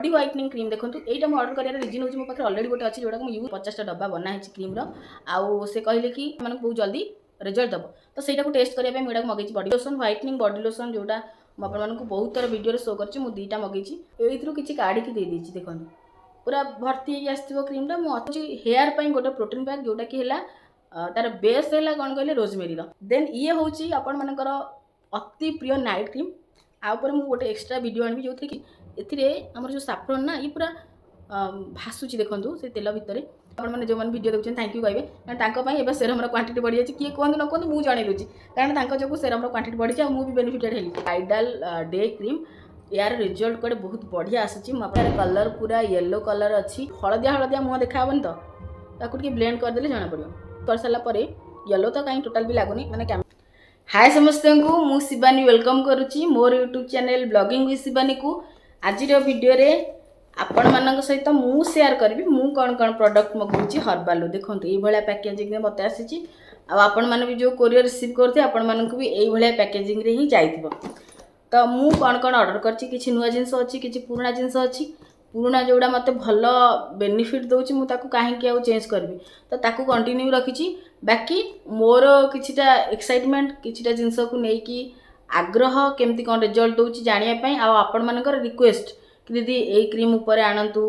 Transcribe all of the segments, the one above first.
Body whitening cream देखो यहाँ मुझे ऑर्डर कर रिजन हूँ मो पाखे अलरेडी गोटे अच्छी जोटा मुझे 50टा डब्बा बना है क्रीम आउ से कहले कि मैं बहुत जल्दी रिजल्ट दब तो सहीटा को टेस्ट करने मुझे मगेची body lotion whitening body lotion जोटा मुझे बहुत थर वीडियो शो कर दुईटा मगेची किसी काढ़ी दे देती देखो पूरा भर्ती हो क्रीमटा मुझे हेयर पर गोटे प्रोटीन पैक जोटा कि तार बेस है कौन कहले रोजमेरी देन ये हूँ आपण मानकर अति प्रिय नाइट क्रीम आउपर मुझे गोटे एक्सट्रा वीडियो आनी जो कि आमर जो साफ्रन ना ये पूरा भासुची देखो से तेल भितर आपने जो मैंने वीडियो देखते थैंक यू कहे कारण सेरम क्वांटिटी बढ़ी जाए किए कहते न कहते मुझे जन दूसरी कारण जो सेरम क्वांटिटी बढ़ी मुझे बेनिफिटेड है आइडाल डे क्रीम यार रिजल्ट कड़े बहुत बढ़िया आसूची कलर पूरा येलो कलर अच्छी हलदिया हलदिया मुँह देखाबन तो ताकू ब्लेंड करदे जना पड़ो कर सारापर येलो तो कहीं टोटाल भी लगुनि मैंने हाय समस्त को मु शिवानी वेलकम करुच्ची मोर YouTube channel blogging with Shivani को आज वीडियो रे आपण मान सहित मु शेयर करी मु कौन कौन प्रोडक्ट मगाऊँगी हर्बाल देखो ये पैकेजिंग मत आसी आपण मैंने भी जो कोरियर रिसीव करते आपण मानक भी ये पैकेजिंग रे ही जाइथिबो तो मु कौन कौन ऑर्डर करछि किछि नुआ जिंस अच्छी किछि पुराना जिंस अच्छी पुराना जोड़ा मत भल बेनिफिट दौर मुझे कहीं चेंज करी तो ताकू कंटिन्यू रखी बाकी मोर किछिटा एक्साइटमेंट किछिटा जिनस को लेकिन आग्रह केमती कौन रिजल्ट दूसरी जानापी आपण मानकर रिक्वेस्ट कि दीदी ये क्रीम उपर आणतु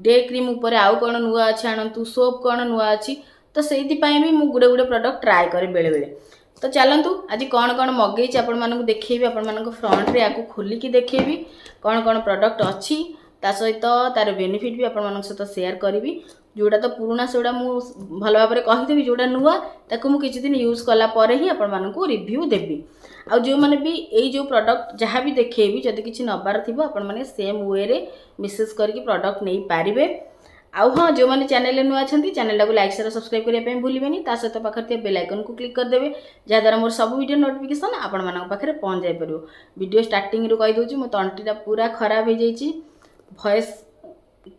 डे क्रीम उपर आउ कौन नुआ अच्छी आणतु सोप कौन नुआ अच्छी तो से भी मुझे गुड़े गुड़े प्रोडक्ट ट्राए करे बेले बेले तो चलतु आज कौन कौन मगेची आपण मानक देखिए आपण मानक फ्रंट रे आपको खोलिकी देखिए कौन कौन प्रोडक्ट अच्छी ता सहित तार बेनिफिट भी आपण सहित शेयर करी जोड़ा तो पुराना सेगुड़ा मुझे भल भाव में कहीदेवी जोड़ा नुआ ताकू मुझे किसी दिन यूज कलापर ही आपण रिव्यू देवी आउ जो मैंने भी यही जो प्रोडक्ट जहाँ भी देखेबी जदि किसी नबार थी आपण मैंने सेम वे रे मिसेस करके प्रोडक्ट नहीं पारे आउ हाँ जो मैंने चैनल नुआ अच्छा चैनल को लाइक शेयर सब्सक्राइब करने भूलें सहित पाखे बेल आइकन को क्लिक करदे जहाँद्वारा मोर सब वीडियो नोटिफिकेशन आपण पाखे पहुँच जापर वीडियो स्टार्टिंग रू कहीदे मो तंटीटा पूरा खराब हो जाइए भॉइस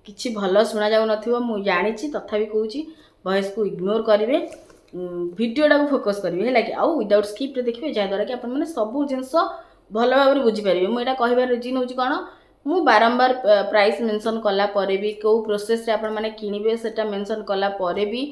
किसी भल शुणा जाऊ नथिबो मु जानी तथापि कहूँ भॉइस को इग्नोर करेंगे वीडियोटा को फोकस करेंगे है कि आउ विदाउट स्किप्ट देखिए जहाँद्वारा कि आप सब जिनस भल भाव में बुझीपारे मुझे कहबार रिजन हूँ कौन मु बारंबार प्राइस मेंशन कला परे भी कौ प्रोसेस रे आपण माने किनिबे सेटा मेंशन कला परे भी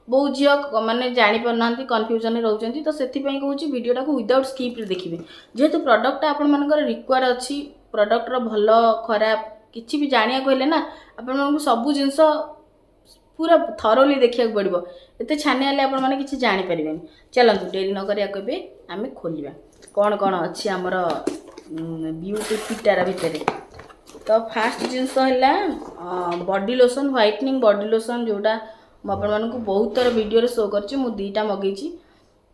बहुत झियो माने जानि परनांती कन्फ्यूजन रे रहउचंती तो सेथि पई कहूची वीडियोटा को विदाउट स्किप रे देखिबे जेहेतु प्रोडक्ट आपण मानकर रिक्वायर अछि प्रोडक्ट रो भलो खराब किछि भी जानिया कहले ना आपण मानकु सब जिंस पूरा थरोली देखिया पड़ो एते छानियाले आपण माने किछि जानि परिबेनी चलंतु डेरी न करिया कहबे आमे खोलिबा कौन कौन अच्छी आमर ब्यूटी पिटारा भितर तो फास्ट जिनस है body lotion whitening body lotion जोड़ा मुझे बहुत थर वीडियो शो कर दुईटा मगेची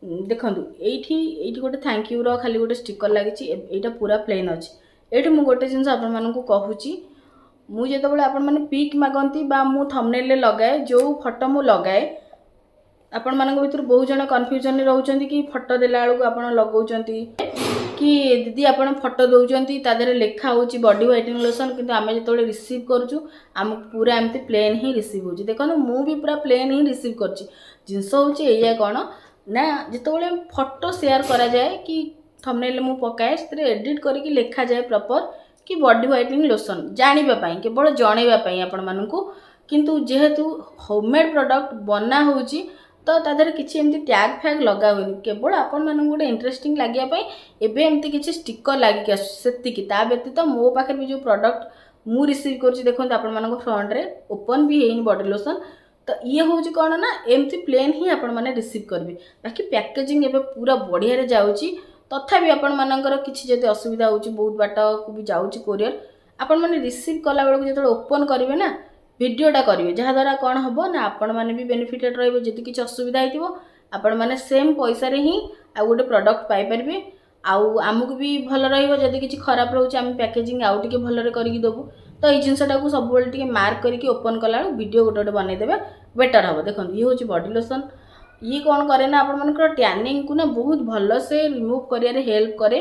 देखो ये गोटे थैंक यू रो खाली गोटे स्टिकर लगी यहाँ पूरा प्लेन अच्छी ये मुझे गोटे जिन कहूँ मुझे जो आपण मैंने पिक मागती मु थंबनेल लगाए जो फोटो मु लगाए आपण मान भर बहुत जन कन्फ्यूजन रोचन कि फोटो देला बेलू आप लगाउछंती कि दीदी आप फोटो दौरान तादे लिखा हो बॉडी व्हाइटनिंग लोशन किंतु आम जो रिसीव करूँ आम पूरा एमती प्लेन ही रिसीव हो देखो मु भी पूरा प्लेन ही रिसीव कर जिनस हो कौन ना जिते फोटो शेयर करा जाए कि थंबनेल मु पकाए से एडिट करके लिखा जाए प्रॉपर कि बॉडी व्हाइटनिंग लोशन जानापी केवल जनवाई आपण मानू किंतु जेहेतु होममेड प्रोडक्ट बना होची तो तादर किसी एमती टैग फैग लगा हुए केवल आपण मानू गोटे इंटरेस्टिंग लगे एबे एमती किसी स्टिकर लगिक आसती ता व्यतीत मो पाखे भी जो प्रोडक्ट मु रिसीव कर देखो आपण मान फ्रंट रे ओपन भी है बॉडी लोशन तो ये हूँ कौन ना एमती प्लेन ही आपण मैंने रिसीव करेंगे बाकी पैकेजिंग एबे पूरा बढ़िया जाऊँगी तथापि आपण मानकर किसी जब असुविधा हो बहुत बाट को भी जाऊँगी कोरियर आपण मैंने रिसीव कला बेलू जो ओपन करेंगे ना वीडियोटा करेंगे जहाँद्वारा कौन हम ना आपण मैंने भी बेनिफिटेड रही किसी असुविधा हो आपण मैंने सेम पैसा रे ही आउ गोटे प्रोडक्ट पाइपर आमको भी भल रही किसी खराब रोचे आम पैकेजिंग आउ टे भलरे करके देवु तो ये जिनसटा को सब टी मार्क करके ओपन कला वीडियो गोटे गोटे बनईदे बेटर हम देखो ये हूँ बॉडी लोशन ये कौन करे ना आपण मानकर टैनिंग को ना बहुत भल से रिमूव करियारे हेल्प करे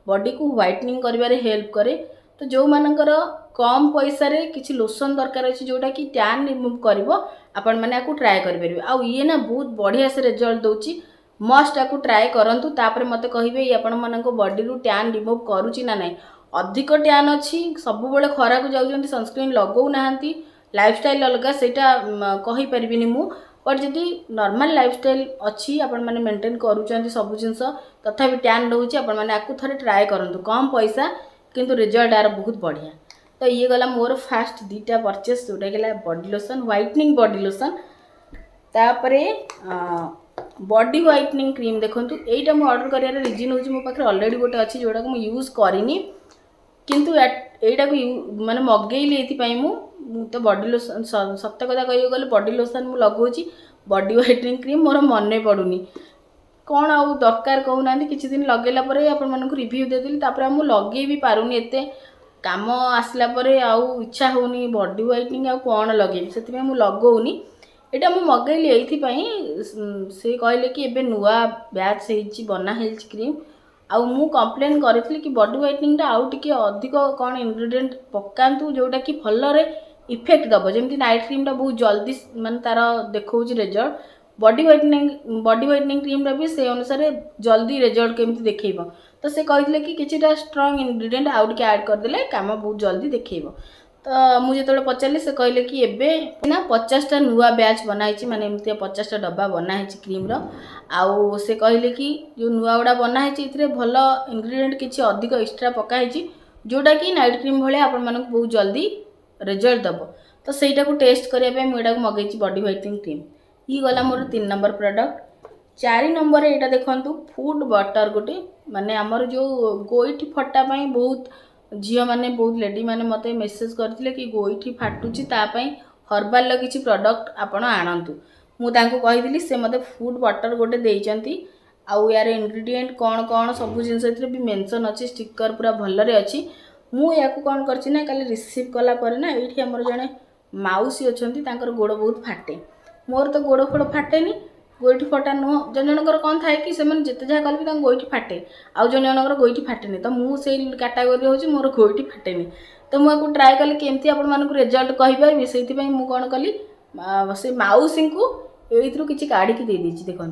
बॉडी को व्हाइटनिंग करिवारे हेल्प करे तो जो मानकर कम पैसा रे किसी लोशन दरकार अच्छी जोटा कि टैन रिमूव करिवो आपण माने आकु ट्राए करि परिबे आ ये ना बहुत बढ़िया से रिजल्ट दउची मस्ट आकु ट्राए करंतु तापर मते कहिबे ये आपण मानको बॉडी रु टैन रिमूव करूची ना नहीं अधिक ट्यान अच्छी सब खरा को जाऊँच सनस्क्रीन लगौ ना लाइफस्टाइल अलग से कहीपरि मु बट जदि नॉर्मल लाइफस्टाइल अच्छी आपण मैंने मेंटेन करूँ सब जिनस तथापि ट्यान रोचे आपण मैंने आपको थे ट्राए करूँ कम पैसा किंतु रिजल्ट यार बहुत बढ़िया। तो ये गला मोर फास्ट दीटा परचेस जोटा गला body lotion whitening body lotion तापरे बॉडी व्हाइटनिंग क्रीम देखो यहीटा मुझे ऑर्डर कर रिजन हूँ मो पाखे ऑलरेडी गोटे अच्छी जोटा को यूज करनी किंतु एटा को माने मगेली ये मु तो बॉडी लोशन सत कथा कह गले बॉडी लोशन मु लगौची बॉडी व्हाइटनिंग क्रीम मोर मन पड़ुनी कौन आउ दरकार कहूना किसी दिन लगेला आपण मानक रिव्यू देदेली तापर मु लगे भी पारुनी एते काम आसला परे आउ इच्छा होनी बॉडी व्हाइटनिंग आउ कौन लगे से मु लगौनी एटा मु मगेली ये से कहले कि एबे नुआ बैच होइची बना हेल्थ क्रीम आउ मु कंप्लेन करी कि बॉडी व्हाइटनिंग टा आउ टिके अधिक कौन इंग्रेडिएंट पकातु जोटा कि भलरे इफेक्ट दब जमी नाइट क्रीम टा बहुत जल्दी माने तार देखौ रिजल्ट बॉडी व्हाइटनिंग क्रीम टा भी से अनुसार जल्दी रिजल्ट केमती देखैबो तो से कहले कि किछिटा स्ट्रांग इंग्रेडिएंट आउ टिके ऐड कर देले काम बहुत जल्दी देखैबो। तो मुझे जो पचारे से कहले कि एबे ना 50टा नुआ बैच बनाई माने एमती 50टा डब्बा बनाई क्रीम आउ से कहले कि जो नुआ गुड़ा बनाई इतने भल इंग्रेडिएंट किसी अधिक एक्स्ट्रा पकाई जोटा कि नाइट क्रीम भाया आपण मानक बहुत जल्दी रिजल्ट दब तो सहीटा को टेस्ट करने मुझे मगेची बॉडी व्हाइटनिंग क्रीम ये गला मोर 3 नंबर प्रोडक्ट। 4 नंबर यहाँ देखु फूड बटर गोटे माने आमर जो गोईठी फटा बहुत झील मैंने बहुत लेडी मैंने मत मेसेज करते कि गोईठी फाटुची तापाई हर्बाल किसी प्रोडक्ट आपण आणतु मुझे कही से मत फूड बटर गोटे देइचंती आउ यार इंग्रेडिएंट कौन कौन सब जिनस भी मेंशन अच्छी स्टिकर पूरा भलरे अच्छी मुझे कौन करना कल रिसीव कलापर ना ये आमर जड़े माउसी अच्छा गोड़ बहुत फाटे मोर तो गोड़ फोड़ फाटेनी गोईठी फटा नुह जन जनकर कौन थाए कि से जिते जहाँ कल गोईठी फाटे आउ जन जनकर गोईठी फाटेनी तो मुझे कैटेगोरी हूँ मोर गोईठी फाटेनी तो मुझे ट्राए कली केमती आपण मानक रिजल्ट कहीपरि से कौन कली से माउसी को ये किसी काढ़ी दे देती देखो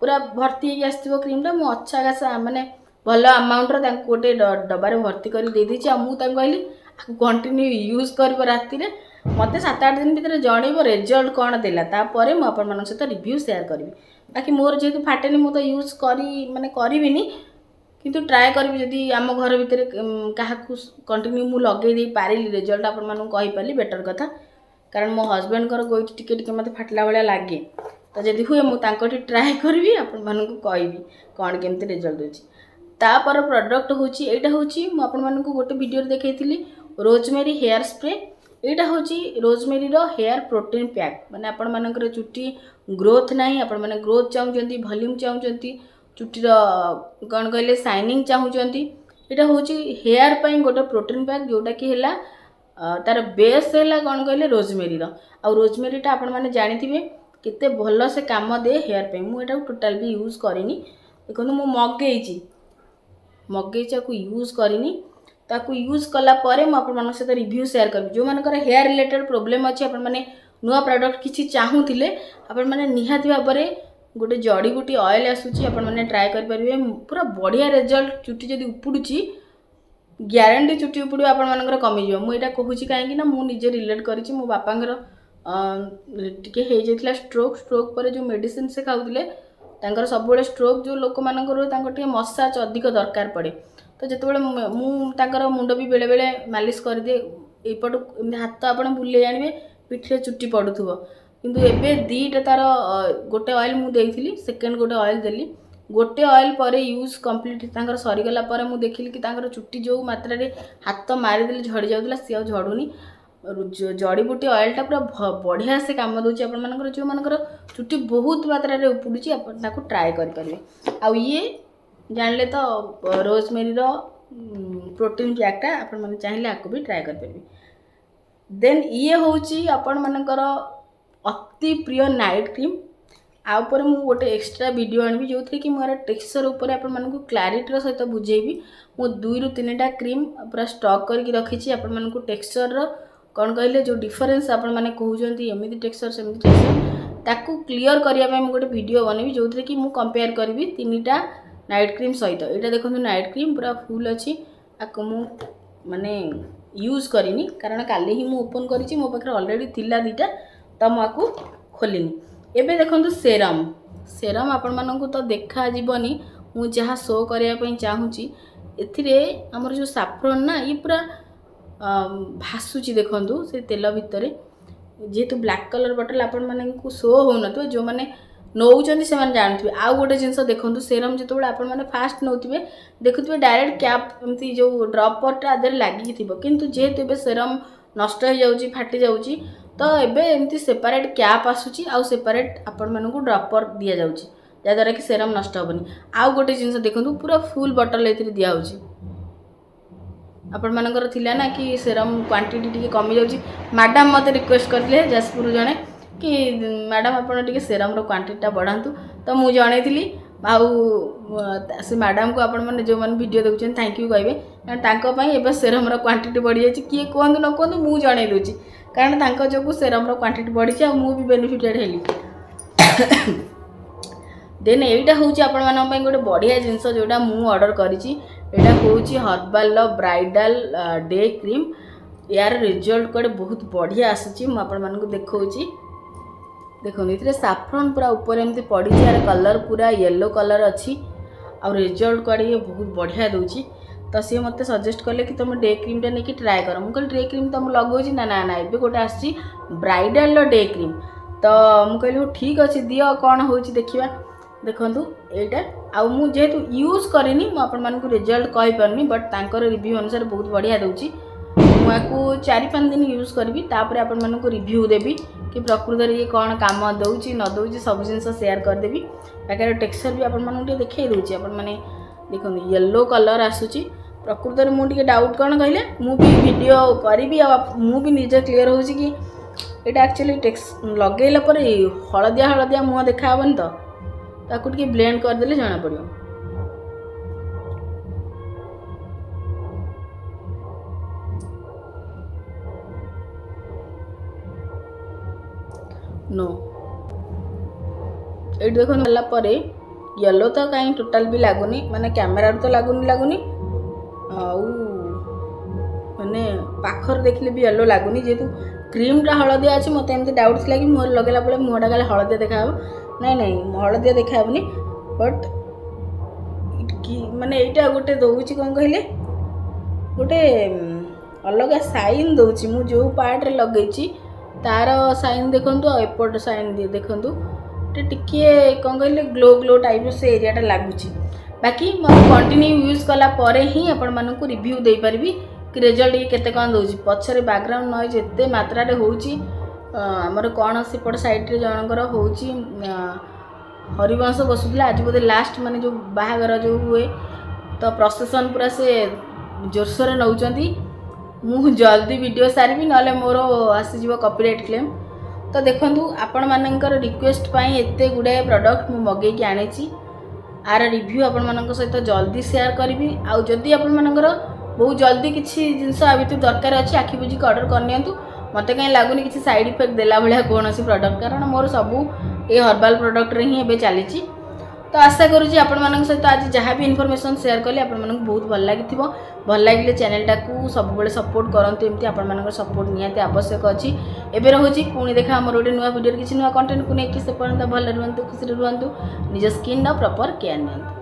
पूरा भर्ती आसो क्रीमटा मुझे अच्छा खासा माने भल अमाउंटर गोटे डबारे भर्ती कर दे देती मुझे कहली कंटिन्यू यूज कर राति मत 7-8 दिन भर जनइब रिजल्ट कौन देला तापर मुझे सहित रिव्यू शेयर करी बाकी मोर जेहेतु फाटेनी मुझे यूज करी माने करिबिनी किंतु ट्राए करी जदि आम घर भितर क्या कंटिन्यू मु लगे दे पारिली रिजल्ट आपण मानू कहि पाली बेटर कथा कारण मो हस्बैंड कर गोइठी टिके टिके मते फाटला वाला लागे तो जदि हुए मुझे ट्राए करी आपण मानू कहबी कौन केमती रिजल्ट होची। तापर प्रोडक्ट होची एटा होची मु आपण मानू गोटे वीडियो देखैथिली रोजमेरी हेयर स्प्रे एटा होची रोजमेरी रो हेयर प्रोटीन पैक माने आपण मानकर चुट्टी ग्रोथ नाही आपण माने ग्रोथ चाहूचंती वॉल्यूम चाहूचंती चुट्टीर कौन कहले शाइनिंग चाहूचंती एटा होची हेयर पई गोटे प्रोटीन पैक जोटा कि हैला तार बेस हैला कौन कहले रोजमेरी रो आ रोजमेरीटा आपण माने जानिथिबे केते भलो से काम दे हेयर पे मु एटा टोटल भी यूज करिनी देखो मु मगेचा को यूज करिनी ताकू यूज कला परे मु आपण मानक सहित रिव्यू शेयर करबी जो मानकर हेयर रिलेटेड प्रॉब्लम अछि आपण माने नुआ प्रोडक्ट किछि चाहूथिले आपण माने निहाती भाबरे गोटे जड़ी बूटी ऑयल आसूची आपण माने ट्राई कर परिबे पूरा बढ़िया रिजल्ट चुट्टी जदी उपुडुची ग्यारंटी चुट्टी उपुडु आपण मानकर कमी जिवो मु एटा कहूची काहे कि ना मु निजे रिलेट करिछि मो बापांगर टिके हे जेतला स्ट्रोक पर जो मेडिसिन से खाउथिले तांकर सब बेले स्ट्रोक जो लोक मानकर तांकर टिके मसाज अधिक दरकार पड़े तो जिते मु तांकर मुंड भी बेले बेले मालिश कर दे एपट हाथ आपण बुले आनिबे पिठरे चुट्टी पड़ुथबो किंतु एबे दीटा तार गोटे ऑयल मु देइथिली सेकंड गोटे ऑयल देली गोटे ऑयल पर यूज कंप्लीट तांकर सरी गला पर मु देखिली कि तांकर चुट्टी जो मात्रा रे हाथ मारी देली झड़ी जाउतला से झड़ुनी जड़ी बूटी ऑयलटा पूरा बढ़िया से काम दूची आपण मानकर जो मानकर चुट्टी बहुत मात्रा रे उपुडुची आपण ताको ट्राई कर परिबे आ ये जानले तो रोजमेरी रो प्रोटीन पैकटा आपण माने चाहिले आको भी ट्राई कर परिबे। देन ये होची आपण मानकर अति प्रिय नाइट क्रीम आ ऊपर मु गोटे एक्स्ट्रा वीडियो आनबी जो थी कि मोर टेक्सचर ऊपर आपण मानकु क्लैरिटी सहित बुझेबी मु 2 ରୁ 3टा क्रीम पूरा स्टॉक करके रखी आपण मानकु टेक्सचर रो कौन कहले जो डिफरेंस आपण माने कहउजंती एमिति टेक्सचर सेमिति टेक्सचर ताकू क्लियर करिया पे मु गोटे वीडियो बनबी जो थी कि मु कंपेयर करबी 3टा नाइट क्रीम सहित एटा देखंतु नाइट क्रीम पूरा फुल अछि आको मु माने यूज करिनी कारण काली ही मु ओपन करिछि मो पाखरे ऑलरेडी थिला दीटा तो मु आको खोलिनी। एबे देखंतु सेरम सेरम आपण मानकु तो देखा जीवनी मु जहाँ शो करिया पई चाहूची एथिरे हमर जो साफ्रन ना ये पूरा भासुची देखंतु से तेल भितरे जेहेतु ब्लैक कलर बॉटल आपण मानकु शो हो न तो जो माने नौचंदी से माने जानथिबे। आ गोटे जिंस देखंतु सेरम जेतोबेले आपण माने फास्ट नौथिबे देखुथिबे डायरेक्ट कैप एमती जो ड्रॉपर ता आदर लागि थिबो किंतु जेहेतु एबे सेरम नष्ट हो जाउची फाटी जाउची तो एबे एमती सेपरेट कैप आसुची आ सेपरेट आपण मानकु ड्रॉपर दिया जाउची जा द्वारा कि सेरम नष्ट होबनी। आ गोटे जिंस देखंतु पूरा फुल बॉटल एथिरे दिया होची आपण मानकर थिला ना कि सेरम क्वांटिटी टिके कमी जाउची मैडम मते रिक्वेस्ट करले जासपुर जणे कि मैडम आपण टिके सेरम रो क्वांटिटी बढ़ातु तो मु जणैथिली आउ से मैडम को आपण माने जो मन वीडियो देखुछन थैंक यू कहबे कारण तांको पई एबे सेरम रो क्वांटिटी बढ़ी जायछि किए कोंद न कोंद मु जणै दोछि कारण तांको जोगु सेरम रो क्वांटिटी बढ़िछि आ मु भी बेनिफिटेड हेली। देन एटा होउछि आपण मानन पई गोटे बढ़िया जिंस जोटा मु ऑर्डर करिछि एटा होउछि हर्बल लो ब्राइडल डे क्रीम यार रिजल्ट कोडे बहुत बढ़िया आसुछि मु आपण मानन को देखौछि देखो इतने साफ्रन पूरा ऊपर एमती पड़ी यार कलर पूरा येलो कलर अच्छी आ रिजल्ट कड़े ये बहुत बढ़िया दूची तो सी मत सजेस्ट कले कि तुम डे क्रीम टा नहीं ट्राए कर मुझे डे क्रीम तो मुझे लगौची ना ना ना ये गोटे आसी ब्राइडल डे क्रीम तो मुझे कहली ठीक अच्छे दियो कौन हो देखा देखु यहाँ आउ जेहेतु यूज करनी मुझे रिजल्ट कहीपरनी बट तांकर रिव्यू अनुसार बहुत बढ़िया दूची मुझे 4-5 दिन यूज करी तापर आपण मानक रिव्यू देवी कि प्रकृत ये कौन काम दौची न दौची सब जिन शेयर करदेवी पाखे टेक्सचर भी आपण मानक देखई दूची आपण माने देखो येलो कलर आसूची प्रकृत में मुझे डाउट कौन कहले मुझे वीडियो करी मु भी निजे क्लीयर हो कि यहाँ एक्चुअली टेक्स लगेला पर हलदिया हलदिया मुह देखाबन तो ताकू टिके ब्लेंड करदेले जना पड़ो। नो ये देख गला येलो तो कहीं टोटाल भी लगुनि माने कैमेरा तो लगुनि माने पाखर देखले भी येलो लगुनि जेतु क्रीम टा हलदिया अच्छी मत एमती डाउट थी कि मुहर लगेला बेले मुहटा गले हलदिया देखा नहीं हलदिया देखाबनी बट माने यहाँ गोटे दौची कौन कहले गोटे अलग साइन दौची मु जो पार्ट रे लगेची तार साइन देखंतु एपट साइन देखु टिके कौन कहले ग्लो ग्लो टाइप से एरियाटा लगुच बाकी कंटिन्यू यूज कला परे ही आपण मानक रिव्यू दे पारिबी कि रिजल्ट ये केते कौन दौची पछरे बैकग्राउंड नॉइज एते मात्रा रे होउची आमर कौन सेपट साइड रे जनकर होउची हरिवंश बसुला आज बोधे लास्ट माने जो बाहागर जो हुए तो प्रोसेसन पूरा से जोरसोर नौचंती मु जल्दी वीडियो सारी ना मोर आसीज कॉपीराइट क्लेम तो देखंतु आपण मानकर रिक्वेस्ट पाई एते गुडे प्रोडक्ट मु मगे की आनेची आर रिव्यू आपण मानक सहित जल्दी शेयर करी आउ जदि आपण मानकर बहुत जल्दी किसी जिनस आ भितर दरकार अच्छी आखि बुझी ऑर्डर करनियंतु मते कहीं लगुनि किसी साइड इफेक्ट देला भलिया कौन प्रोडक्ट कारण मोर सबू ये हर्बल प्रोडक्ट रे ही एबे चली तो आशा करुँची आपण मानक सहित आज जहाँ भी इनफॉरमेशन शेयर कली आपण मानक बहुत भल लगी भल लगे चैनल टाकू सब बेले सपोर्ट करंतु एमती आपण मानक सपोर्ट निहाती आवश्यक अच्छी एबे रहूची पुणी देखा हमर गोटे नुआ वीडियो किसी नुआ कंटेंट को लेकिन से पर्यंत भल रुहंतु खुशी रुहंतु निज स्किन प्रॉपर केयर नियंतु।